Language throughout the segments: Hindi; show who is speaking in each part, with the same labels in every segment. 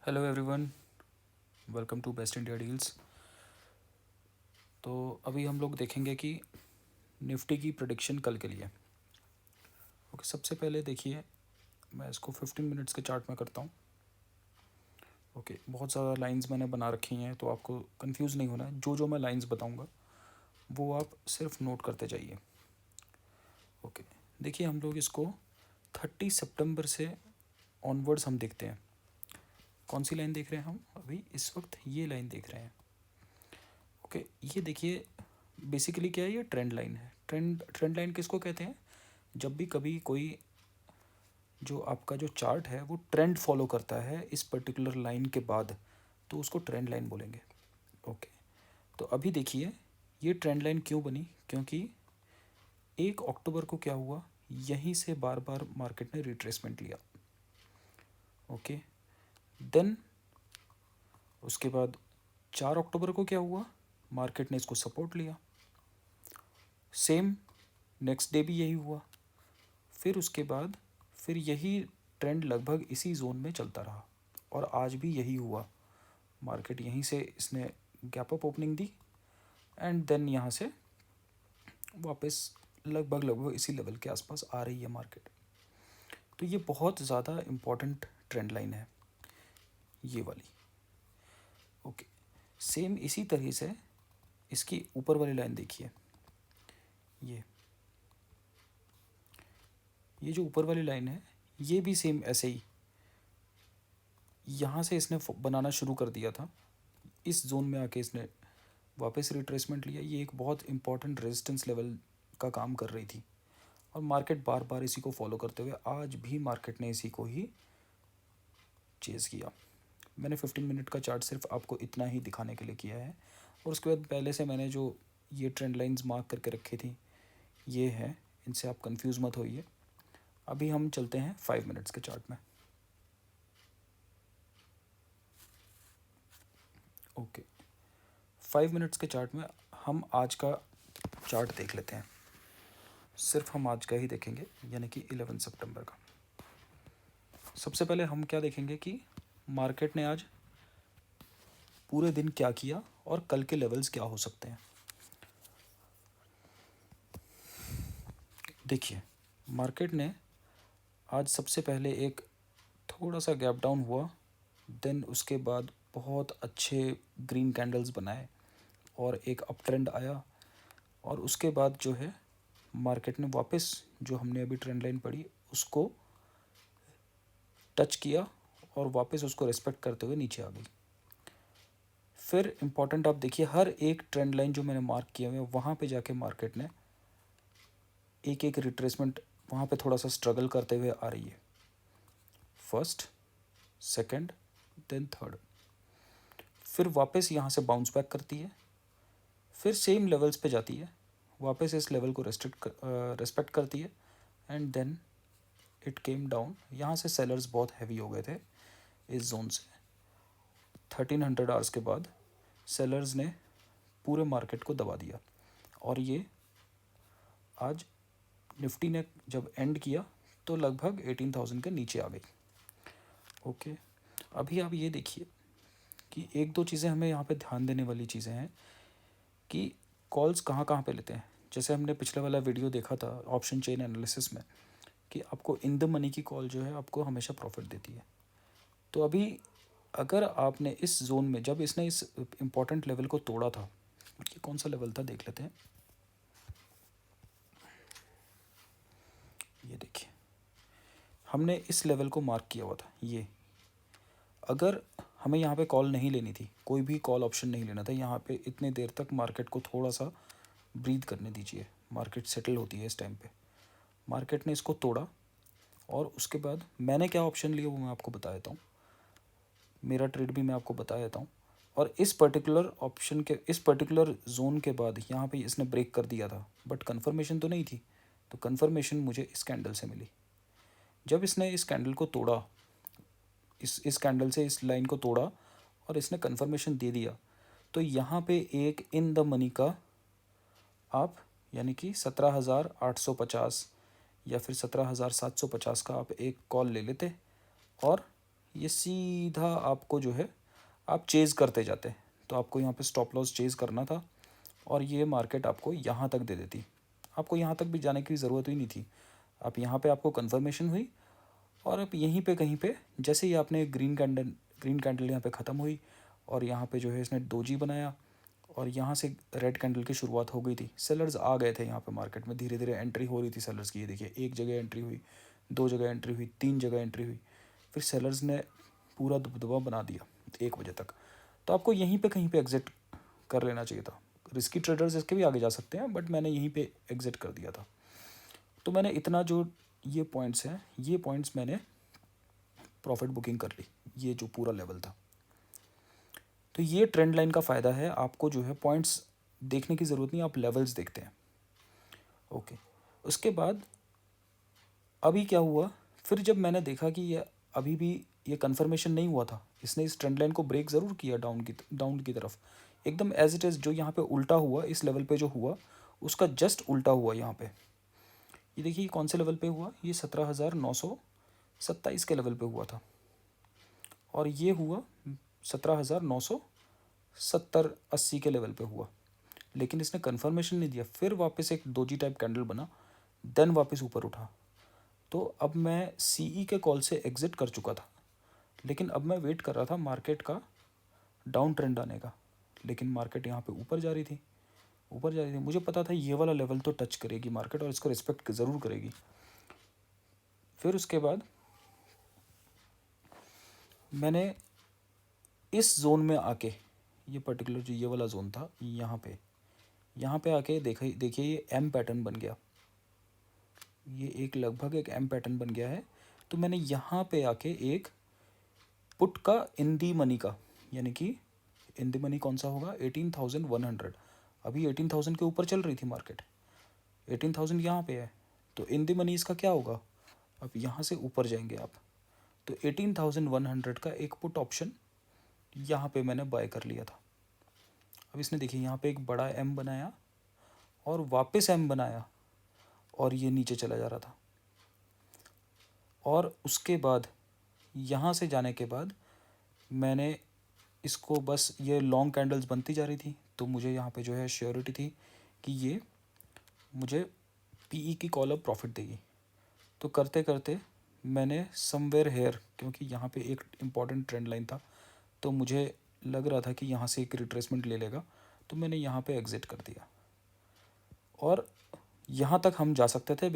Speaker 1: Hello everyone, welcome to Best India Deals. तो अभी हम लोग देखेंगे कि निफ्टी की प्रेडिक्शन कल के लिए। ओके, सबसे पहले देखिए, मैं इसको 15 मिनट्स के चार्ट में करता हूँ। ओके, बहुत ज़्यादा लाइंस मैंने बना रखी हैं तो आपको कंफ्यूज नहीं होना है। जो जो मैं लाइंस बताऊँगा वो आप सिर्फ नोट करते जाइए। ओके, देखिए हम लोग इसको 30 सितंबर से ऑनवर्ड्स हम देखते हैं। कौन सी लाइन देख रहे हैं हम अभी इस वक्त? ये लाइन देख रहे हैं। ओके, ये देखिए बेसिकली क्या है, ये ट्रेंड लाइन है। ट्रेंड लाइन किसको कहते हैं? जब भी कभी कोई जो आपका जो चार्ट है वो ट्रेंड फॉलो करता है इस पर्टिकुलर लाइन के बाद, तो उसको ट्रेंड लाइन बोलेंगे। ओके, तो अभी देखिए ये ट्रेंड लाइन क्यों बनी? क्योंकि 1 अक्टूबर को क्या हुआ, यहीं से बार बार मार्केट ने रिट्रेसमेंट लिया। ओके, देन उसके बाद 4 अक्टूबर को क्या हुआ, मार्केट ने इसको सपोर्ट लिया। सेम नेक्स्ट डे भी यही हुआ। फिर उसके बाद फिर यही ट्रेंड लगभग इसी जोन में चलता रहा और आज भी यही हुआ। मार्केट यहीं से इसने गैप अप ओपनिंग दी एंड देन यहाँ से वापस लगभग इसी लेवल के आसपास आ रही है मार्केट। तो ये बहुत ज़्यादा इम्पॉर्टेंट ट्रेंड लाइन है ये वाली। ओके, सेम इसी तरह से इसकी ऊपर वाली लाइन देखिए। ये जो ऊपर वाली लाइन है ये भी सेम ऐसे ही यहाँ से इसने बनाना शुरू कर दिया था। इस जोन में आके इसने वापस रिट्रेसमेंट लिया। ये एक बहुत इंपॉर्टेंट रेजिस्टेंस लेवल का काम कर रही थी और मार्केट बार बार इसी को फॉलो करते हुए आज भी मार्केट ने इसी को ही चेज़ किया। मैंने 15 मिनट का चार्ट सिर्फ आपको इतना ही दिखाने के लिए किया है और उसके बाद पहले से मैंने जो ये ट्रेंड लाइंस मार्क करके रखी थी ये है, इनसे आप कंफ्यूज मत होइए। अभी हम चलते हैं 5 मिनट्स के चार्ट में। ओके, 5 मिनट्स के चार्ट में हम आज का चार्ट देख लेते हैं। सिर्फ हम आज का ही देखेंगे, यानी कि 11 सितंबर का। सबसे पहले हम क्या देखेंगे कि मार्केट ने आज पूरे दिन क्या किया और कल के लेवल्स क्या हो सकते हैं। देखिए, मार्केट ने आज सबसे पहले एक थोड़ा सा गैप डाउन हुआ, देन उसके बाद बहुत अच्छे ग्रीन कैंडल्स बनाए और एक अप ट्रेंड आया और उसके बाद जो है मार्केट ने वापस जो हमने अभी ट्रेंड लाइन पढ़ी उसको टच किया और वापस उसको रिस्पेक्ट करते हुए नीचे आ गई। फिर इम्पॉर्टेंट आप देखिए, हर एक ट्रेंड लाइन जो मैंने मार्क किए हुए वहाँ पे जाके मार्केट ने एक एक रिट्रेसमेंट वहाँ पे थोड़ा सा स्ट्रगल करते हुए आ रही है। फर्स्ट, सेकंड, देन थर्ड, फिर वापस यहाँ से बाउंस बैक करती है, फिर सेम लेवल्स पे जाती है, वापस इस लेवल को रेस्पेक्ट करती है and then it came down. यहाँ से सेलर्स बहुत हैवी हो गए थे इस जोन से। 1300 आवर्स के बाद सेलर्स ने पूरे मार्केट को दबा दिया और ये आज निफ्टी ने जब एंड किया तो लगभग 18,000 के नीचे आ गई। ओके, अभी आप ये देखिए कि एक दो चीज़ें हमें यहाँ पे ध्यान देने वाली चीज़ें हैं कि कॉल्स कहाँ कहाँ पे लेते हैं। जैसे हमने पिछले वाला वीडियो देखा था ऑप्शन चेन एनालिसिस में कि आपको इन द मनी की कॉल जो है आपको हमेशा प्रॉफिट देती है। तो अभी अगर आपने इस जोन में जब इसने इस इम्पॉर्टेंट लेवल को तोड़ा था, ये कौन सा लेवल था देख लेते हैं। ये देखिए, हमने इस लेवल को मार्क किया हुआ था। ये अगर हमें यहाँ पे कॉल नहीं लेनी थी, कोई भी कॉल ऑप्शन नहीं लेना था, यहाँ पे इतने देर तक मार्केट को थोड़ा सा ब्रीथ करने दीजिए। मार्केट सेटल होती है इस टाइम पे। मार्केट ने इसको तोड़ा और उसके बाद मैंने क्या ऑप्शन लिया वो मैं आपको बता देता हूँ। मेरा ट्रेड भी मैं आपको बता देता हूँ। और इस पर्टिकुलर ऑप्शन के इस पर्टिकुलर जोन के बाद यहाँ पे इसने ब्रेक कर दिया था, बट कन्फर्मेशन तो नहीं थी। तो कन्फर्मेशन मुझे इस कैंडल से मिली। जब इसने इस कैंडल को तोड़ा, इस कैंडल से इस लाइन को तोड़ा और इसने कन्फर्मेशन दे दिया, तो यहाँ पे एक इन द मनी का आप यानी कि 17,850 या फिर 17,750 का आप एक कॉल ले लेते और ये सीधा आपको जो है आप चेज़ करते जाते। तो आपको यहाँ पे स्टॉप लॉस चेज़ करना था और ये मार्केट आपको यहाँ तक दे देती। आपको यहाँ तक भी जाने की ज़रूरत ही नहीं थी। आप यहाँ पे आपको कंफर्मेशन हुई और अब यहीं पे कहीं पे जैसे ही आपने ग्रीन कैंडल यहाँ पे ख़त्म हुई और यहाँ पे जो है इसने डोजी बनाया और यहाँ से रेड कैंडल की शुरुआत हो गई थी। सेलर्स आ गए थे यहाँ पे मार्केट में, धीरे धीरे एंट्री हो रही थी सेलर्स की। ये देखिए, एक जगह एंट्री हुई, दो जगह एंट्री हुई, तीन जगह एंट्री हुई, फिर सेलर्स ने पूरा दबदबा बना दिया 1 बजे तक। तो आपको यहीं पे कहीं पे एग्जिट कर लेना चाहिए था। रिस्की ट्रेडर्स इसके भी आगे जा सकते हैं, बट मैंने यहीं पे एग्जिट कर दिया था। तो मैंने इतना जो ये पॉइंट्स हैं, ये पॉइंट्स मैंने प्रॉफिट बुकिंग कर ली, ये जो पूरा लेवल था। तो ये ट्रेंड लाइन का फ़ायदा है, आपको जो है पॉइंट्स देखने की ज़रूरत नहीं, आप लेवल्स देखते हैं। ओके, उसके बाद अभी क्या हुआ, फिर जब मैंने देखा कि ये अभी भी ये कंफर्मेशन नहीं हुआ था, इसने इस ट्रेंड लाइन को ब्रेक ज़रूर किया डाउन की तरफ, एकदम एज इट इज़। जो यहाँ पे उल्टा हुआ, इस लेवल पे जो हुआ उसका जस्ट उल्टा हुआ यहाँ पे। ये देखिए कौन से लेवल पे हुआ, ये 17,927 के लेवल पे हुआ था और ये हुआ 17,970-80 के लेवल पे हुआ। लेकिन इसने कंफर्मेशन नहीं दिया, फिर वापस एक डोजी टाइप कैंडल बना, देन वापस ऊपर उठा। तो अब मैं सीई के कॉल से एग्ज़िट कर चुका था, लेकिन अब मैं वेट कर रहा था मार्केट का डाउन ट्रेंड आने का। लेकिन मार्केट यहाँ पे ऊपर जा रही थी, ऊपर जा रही थी। मुझे पता था ये वाला लेवल तो टच करेगी मार्केट और इसको रिस्पेक्ट ज़रूर करेगी। फिर उसके बाद मैंने इस जोन में आके, ये पर्टिकुलर जो ये वाला जोन था, यहाँ पे आके देखिए ये एम पैटर्न बन गया, ये एक लगभग एक एम पैटर्न बन गया है। तो मैंने यहाँ पे आके एक पुट का इन दी मनी का, यानी कि इन दी मनी कौन सा होगा, 18,100। अभी 18,000 के ऊपर चल रही थी मार्केट, 18,000 यहाँ पे है। तो इन दी मनी इसका क्या होगा, अब यहाँ से ऊपर जाएंगे आप, तो 18,100 का एक पुट ऑप्शन यहाँ पे मैंने बाय कर लिया था। अब इसने देखिए यहाँ पे एक बड़ा एम बनाया और वापस एम बनाया और ये नीचे चला जा रहा था। और उसके बाद यहाँ से जाने के बाद मैंने इसको बस, ये लॉन्ग कैंडल्स बनती जा रही थी, तो मुझे यहाँ पे जो है श्योरिटी थी कि ये मुझे पीई की कॉल अब प्रॉफिट देगी। तो करते करते मैंने समवेयर हेयर, क्योंकि यहाँ पे एक इम्पॉर्टेंट ट्रेंड लाइन था, तो मुझे लग रहा था कि यहाँ से एक रिट्रेसमेंट ले लेगा, तो मैंने यहाँ पे एग्ज़िट कर दिया। और यहाँ तक हम जा सकते थे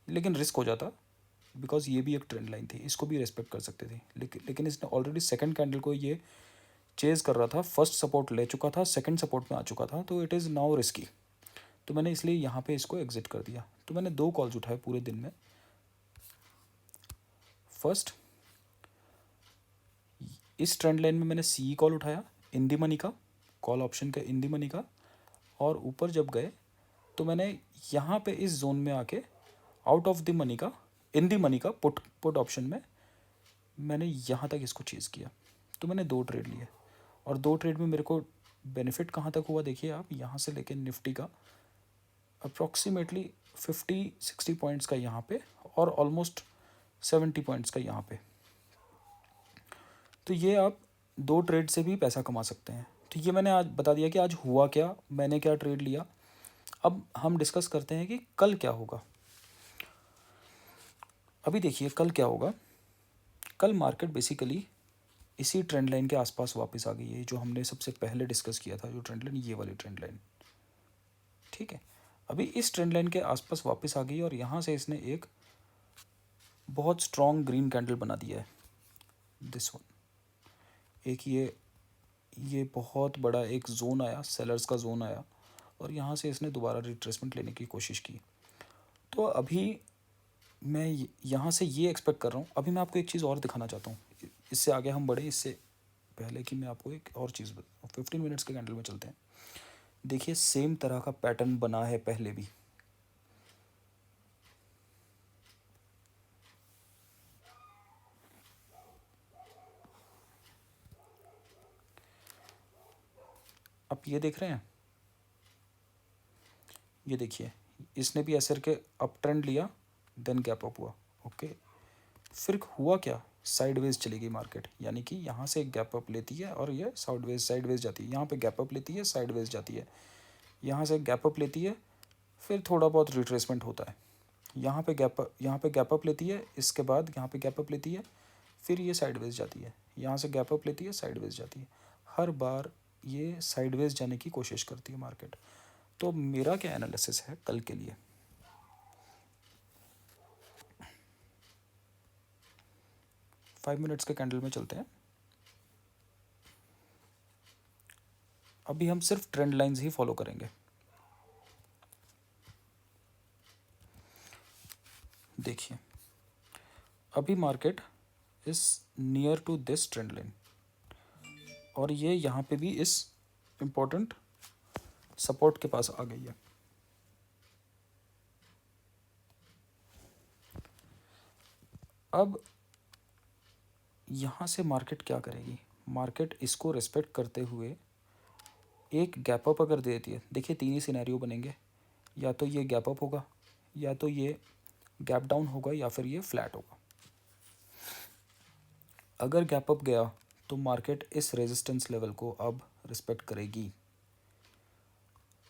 Speaker 1: लेकिन रिस्क हो जाता, बिकॉज ये भी एक ट्रेंड लाइन थी, इसको भी रेस्पेक्ट कर सकते थे। लेकिन इसने ऑलरेडी सेकंड कैंडल को ये चेज़ कर रहा था, फर्स्ट सपोर्ट ले चुका था, सेकंड सपोर्ट में आ चुका था, तो इट इज़ नाउ रिस्की। तो मैंने इसलिए यहाँ पे इसको एग्ज़िट कर दिया। तो मैंने 2 कॉल्स उठाए पूरे दिन में। फर्स्ट, इस ट्रेंड लाइन में मैंने सी कॉल उठाया, इन दी मनी का कॉल ऑप्शन का, इन दी मनी का। और ऊपर जब गए तो मैंने यहाँ पे इस जोन में आके आउट ऑफ द मनी का, इन दी मनी का पुट ऑप्शन में मैंने यहाँ तक इसको चेज़ किया। तो मैंने 2 ट्रेड लिए और 2 ट्रेड में मेरे को बेनिफिट कहाँ तक हुआ देखिए आप, यहाँ से लेके निफ्टी का अप्रॉक्सीमेटली 50-60 पॉइंट्स का यहाँ पे और ऑलमोस्ट 70 पॉइंट्स का यहाँ पे। तो ये आप 2 ट्रेड से भी पैसा कमा सकते हैं। तो ये मैंने आज बता दिया कि आज हुआ क्या, मैंने क्या ट्रेड लिया। अब हम डिस्कस करते हैं कि कल क्या होगा। अभी देखिए कल क्या होगा। कल मार्केट बेसिकली इसी ट्रेंड लाइन के आसपास वापस आ गई है, जो हमने सबसे पहले डिस्कस किया था, जो ट्रेंड लाइन, ये वाली ट्रेंड लाइन, ठीक है। अभी इस ट्रेंड लाइन के आसपास वापस आ गई और यहाँ से इसने एक बहुत स्ट्रॉन्ग ग्रीन कैंडल बना दिया है, दिस वन। एक ये बहुत बड़ा एक जोन आया, सेलर्स का जोन आया, और यहाँ से इसने दोबारा रिट्रेसमेंट लेने की कोशिश की। तो अभी मैं यहाँ से ये एक्सपेक्ट कर रहा हूँ। अभी मैं आपको एक चीज़ और दिखाना चाहता हूँ, इससे आगे हम बढ़े, इससे पहले कि मैं आपको एक और चीज़ 15 मिनट्स के कैंडल में चलते हैं। देखिए सेम तरह का पैटर्न बना है पहले भी, आप ये देख रहे हैं, ये देखिए इसने भी ऐसे करके अप ट्रेंड लिया, देन गैप अप हुआ। ओके, फिर हुआ क्या, साइडवेज चलेगी मार्केट, यानी कि यहाँ से गैप अप लेती है और ये साइडवेज जाती है। यहाँ पे गैप अप लेती है, साइडवेज जाती है, यहाँ से गैप अप लेती है, फिर थोड़ा बहुत रिट्रेसमेंट होता है, यहाँ पे गैप अप लेती है, इसके बाद यहाँ पे गैप अप लेती है, फिर ये साइडवेज जाती है, यहाँ से गैप अप लेती है, साइडवेज जाती है। हर बार ये साइडवेज जाने की कोशिश करती है मार्केट। तो मेरा क्या एनालिसिस है कल के लिए, 5 मिनट्स के कैंडल में चलते हैं। अभी हम सिर्फ ट्रेंड लाइंस ही फॉलो करेंगे। देखिए, अभी market is near to this trend line और ये यहाँ पे भी इस इम्पोर्टेंट सपोर्ट के पास आ गई है। अब यहाँ से मार्केट क्या करेगी, मार्केट इसको रिस्पेक्ट करते हुए एक गैप अप अगर दे देती है, देखिए 3 ही सिनेरियो बनेंगे, या तो ये गैप अप होगा, या तो ये गैप डाउन होगा, या फिर ये फ्लैट होगा। अगर गैप अप गया तो मार्केट इस रेजिस्टेंस लेवल को अब रिस्पेक्ट करेगी।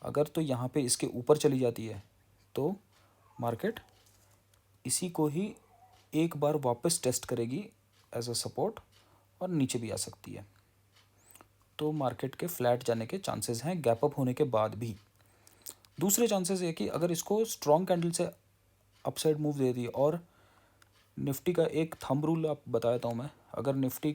Speaker 1: अगर तो यहाँ पे इसके ऊपर चली जाती है तो मार्केट इसी को ही एक बार वापस टेस्ट करेगी एज अ सपोर्ट और नीचे भी आ सकती है। तो मार्केट के फ्लैट जाने के चांसेस हैं गैप अप होने के बाद भी। दूसरे चांसेस ये कि अगर इसको स्ट्रॉन्ग कैंडल से अपसाइड मूव दे दी, और निफ्टी का एक थंब रूल आप बता देता हूँ मैं, अगर निफ्टी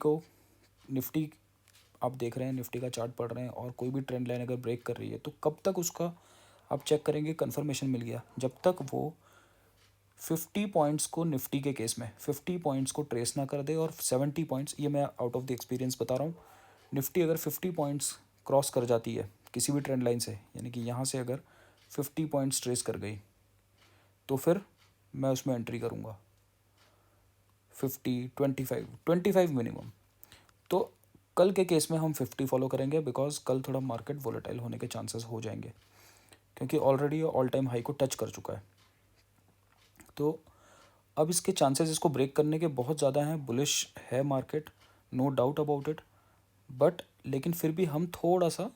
Speaker 1: आप देख रहे हैं, निफ्टी का चार्ट पढ़ रहे हैं और कोई भी ट्रेंड लाइन अगर ब्रेक कर रही है तो कब तक उसका आप चेक करेंगे कंफर्मेशन मिल गया, जब तक वो 50 पॉइंट्स को, निफ्टी के केस में 50 पॉइंट्स को ट्रेस ना कर दे और 70 पॉइंट्स, ये मैं आउट ऑफ द एक्सपीरियंस बता रहा हूँ, निफ्टी अगर 50 पॉइंट्स क्रॉस कर जाती है किसी भी ट्रेंड लाइन से, यानी कि यहाँ से अगर 50 पॉइंट्स ट्रेस कर गई तो फिर मैं उसमें एंट्री करूँगा 50, 25 मिनिमम। तो कल के केस में हम 50 फॉलो करेंगे, बिकॉज कल थोड़ा मार्केट वोलेटाइल होने के चांसेस हो जाएंगे, क्योंकि ऑलरेडी ऑल टाइम हाई को टच कर चुका है। तो अब इसके चांसेस इसको ब्रेक करने के बहुत ज़्यादा हैं, बुलिश है market, no doubt about it, but लेकिन फिर भी हम थोड़ा सा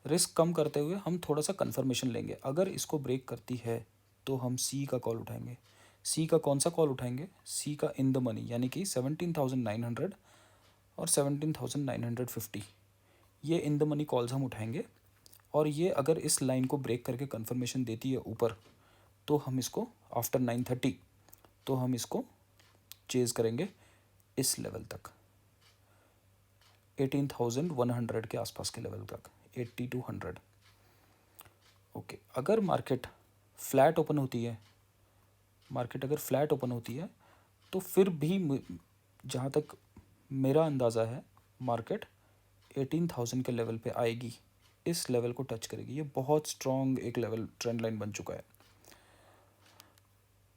Speaker 1: रिस्क कम करते हुए हम थोड़ा सा कंफर्मेशन लेंगे। अगर इसको ब्रेक करती है तो हम सी का कॉल उठाएंगे। सी का कौन सा कॉल उठाएंगे, सी का इन द मनी, यानी कि 17,900 और 17,950, ये इन द मनी कॉल्स हम उठाएंगे। और ये अगर इस लाइन को ब्रेक करके कंफर्मेशन देती है ऊपर, तो हम इसको आफ्टर 9:30 तो हम इसको चेज़ करेंगे इस लेवल तक, 18,100 के आसपास के लेवल तक, 80 to 100। ओके, अगर मार्केट फ्लैट ओपन होती है, तो फिर भी जहाँ तक मेरा अंदाज़ा है मार्केट 18,000 के लेवल पे आएगी, इस लेवल को टच करेगी। ये बहुत स्ट्रॉन्ग एक लेवल ट्रेंड लाइन बन चुका है।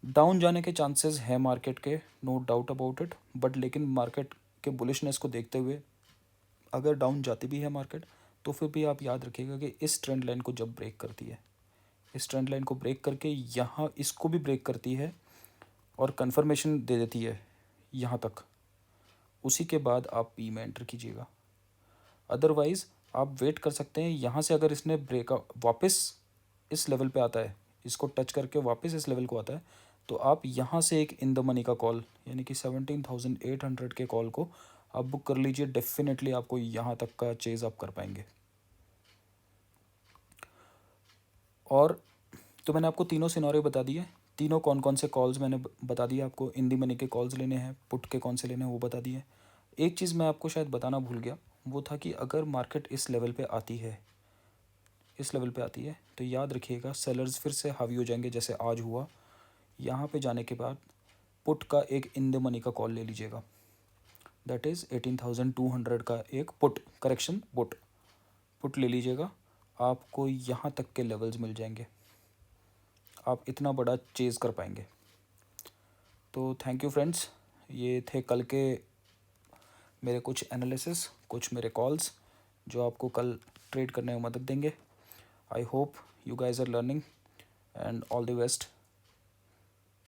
Speaker 1: डाउन जाने के चांसेस है मार्केट के, no doubt about it, but लेकिन मार्केट के बुलिशनेस को देखते हुए अगर डाउन जाती भी है मार्केट, तो फिर भी आप याद रखिएगा कि इस ट्रेंड लाइन को जब ब्रेक करती है, इस ट्रेंड लाइन को ब्रेक करके यहाँ इसको भी ब्रेक करती है और कंफर्मेशन दे देती है यहाँ तक, उसी के बाद आप पी में एंटर कीजिएगा। अदरवाइज़ आप वेट कर सकते हैं, यहाँ से अगर इसने वापस इस लेवल पे आता है, इसको टच करके वापस इस लेवल को आता है, तो आप यहाँ से एक इन द मनी का कॉल, यानी कि 17,800 के कॉल को आप बुक कर लीजिए। डेफिनेटली आपको यहाँ तक का चेज़ आप कर पाएंगे। और तो मैंने आपको तीनों सिनारियो बता दिए, तीनों कौन कौन से कॉल्स मैंने बता दिए आपको, इन द मनी के कॉल्स लेने हैं, पुट के कौन से लेने हैं वो बता दिए। एक चीज़ मैं आपको शायद बताना भूल गया, वो था कि अगर मार्केट इस लेवल पे आती है, तो याद रखिएगा सेलर्स फिर से हावी हो जाएंगे, जैसे आज हुआ। यहाँ पे जाने के बाद पुट का एक इन द मनी का कॉल ले लीजिएगा, दैट इज़ 18,200 का एक पुट ले लीजिएगा। आपको यहाँ तक के लेवल्स मिल जाएंगे, आप इतना बड़ा चेज़ कर पाएंगे। तो थैंक यू फ्रेंड्स, ये थे कल के मेरे कुछ एनालिसिस, कुछ मेरे कॉल्स जो आपको कल ट्रेड करने में मदद देंगे। I hope you guys are learning, and all the best.